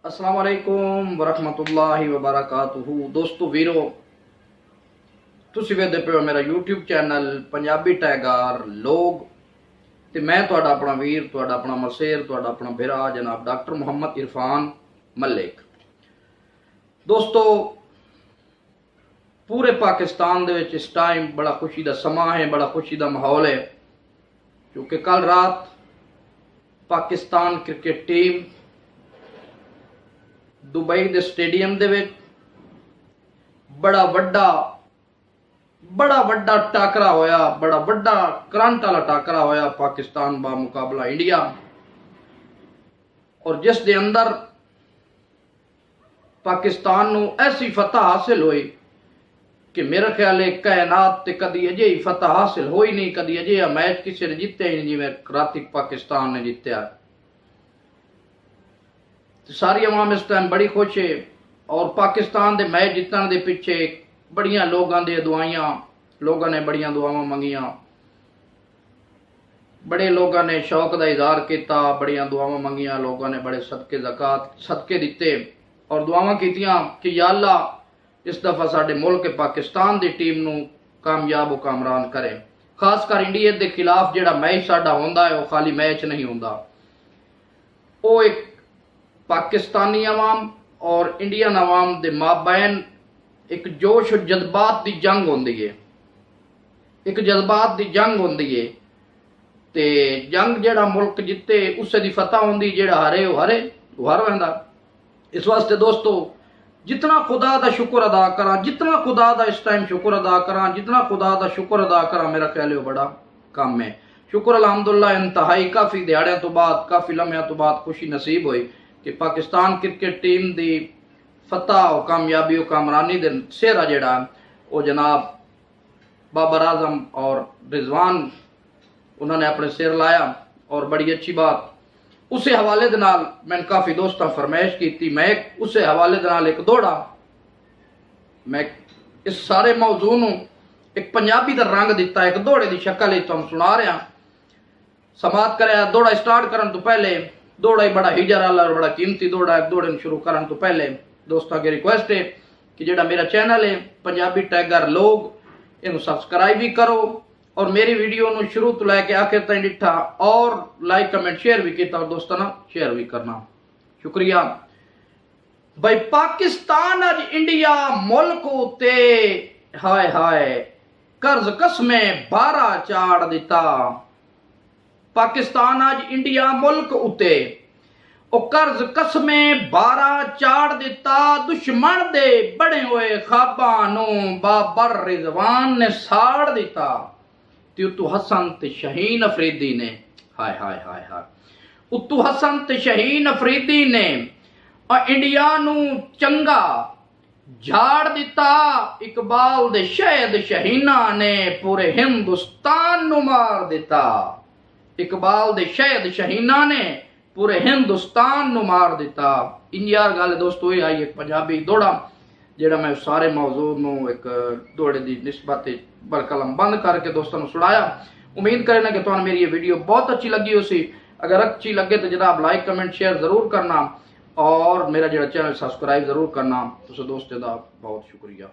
अस्सलाम वालेकुम वरहमतुल्लाहि वबरकातुहू। दोस्तों वीरो, तुसी वेखदे पे हो मेरा यूट्यूब चैनल पंजाबी टाइगर लोग ते मैं तुहाडा अपना वीर, तुहाडा अपना मसेर, तुहाडा अपना भिरा जनाब डॉक्टर मुहम्मद इरफान मलिक। दोस्तों, पूरे पाकिस्तान दे विच इस टाइम बड़ा खुशी दा समा है, बड़ा खुशी दा माहौल है, क्योंकि कल रात पाकिस्तान क्रिकेट टीम दुबई के स्टेडियम दे विच बड़ा वड्डा टाकरा होया, बड़ा वड्डा करंट वाला टाकरा होया पाकिस्तान बा मुकाबला इंडिया, और जिस दे अंदर पाकिस्तान नू ऐसी फतह हासिल हुई कि मेरा ख्याल है कायनात ते कदी अजे ही फतह हासिल होई नहीं, कदी अजे मैच किसी ने जीते ही नहीं जिवें राती पाकिस्तान ने जीत्या। सारी अवाम इस टाइम बड़ी खुश है, और पाकिस्तान के मैच जीतने के पिछे बड़िया लोगों ने दुआइयां, लोगों ने बड़िया दुआवां मंगिया, बड़े लोगों ने शौक का इजहार किया, बड़िया दुआवां मंगिया, लोगों ने बड़े सदके ज़कात सदके दिते और दुआवां कीतियां कि या अल्लाह इस दफ़ा साडे मुल्क पाकिस्तान की टीम नू कामयाब और कामरान करे। खासकर इंडिया के खिलाफ जिहड़ा मैच साडा होंदा है, वो खाली मैच नहीं होंदा, वो एक पाकिस्तानी अवाम और इंडियन अवाम के माबैन एक जोश और जज्बात की जंग होंदी है, एक जज्बात की जंग होंदी है। ते जंग जेड़ा मुल्क जिते उसे दी फतह होंदी, जेड़ा हारे वो हारे, वो हार वैंदा। इस वास्ते दोस्तों, जितना खुदा का शुक्र अदा करा, जितना खुदा का इस टाइम शुक्र अदा करा, जितना खुदा का शुक्र अदा करा, मेरा ख्याल है बड़ा कम है। शुक्र अल्हम्दुलिल्लाह इंतहाई काफ़ी दिहाड़ियों तो बाद, काफ़ी लम्हों तो बाद खुशी नसीब हुई कि पाकिस्तान क्रिकेट टीम की फतह और कामयाबी और कामरानी दे सेहरा जेड़ा वो जनाब बाबर आजम और रिजवान उन्होंने अपने सिर लाया, और बड़ी अच्छी बात। उस हवाले दे नाल मैंने काफ़ी दोस्तों फरमाइश की, मैं उस हवाले दे नाल एक दौड़ा, मैं इस सारे मौजू नूं एक पंजाबी दा रंग दिता, एक दौड़े की शक्ल तुम सुना रहा। समात कराया दौड़ा स्टार्ट करने तो पहले, दौड़ा ही बड़ा हिजर वाला और बड़ा कीमती दौड़ा है। दौड़े शुरू करने तो पहले दोस्तों की रिक्वेस्ट है कि जेड़ा मेरा चैनल है पंजाबी टाइगर लोग, इन्हें सब्सक्राइब भी करो, और मेरी वीडियो नूं शुरू तो लैके आखिर तक डिठा और लाइक कमेंट शेयर भी किया, और दोस्तों ना शेयर भी करना, शुक्रिया भाई। पाकिस्तान अज इंडिया मुल्क उते हाय हाय कर्ज कसमें 12 चाड़ दिता। पाकिस्तान अज इंडिया मुल्क उते ओ कर्ज कसमें 12 चाड़ दिता। दुश्मन दे बड़े हुए ख्वाबां नूं बाबर रिजवान ने साड़ दिता। उत्तू हसन ते शहीन अफरीदी ने, हाय हाय हाय हाय, उत्तू हसन ते शहीन अफरीदी ने इंडिया नूं चंगा झाड़ दिता। इकबाल दे शहीद शहीना ने पूरे हिंदुस्तान नूं मार दिता। इकबाल दे शहीद शहीना ने पूरे हिंदुस्तान नूं मार दिता। इंज गल दोस्तों ये आई एक पंजाबी दौड़ा, जेड़ा मैं सारे मौजू नूं एक दौड़े की निस्बत बरकलम बंद करके दोस्तों सुनाया। उम्मीद करना कि तुहानू मेरी ये वीडियो बहुत अच्छी लगी उसी। अगर अच्छी लगे तो जनाब लाइक कमेंट शेयर जरूर करना, और मेरा जो चैनल सब्सक्राइब जरूर करना। तो दोस्तों का बहुत शुक्रिया।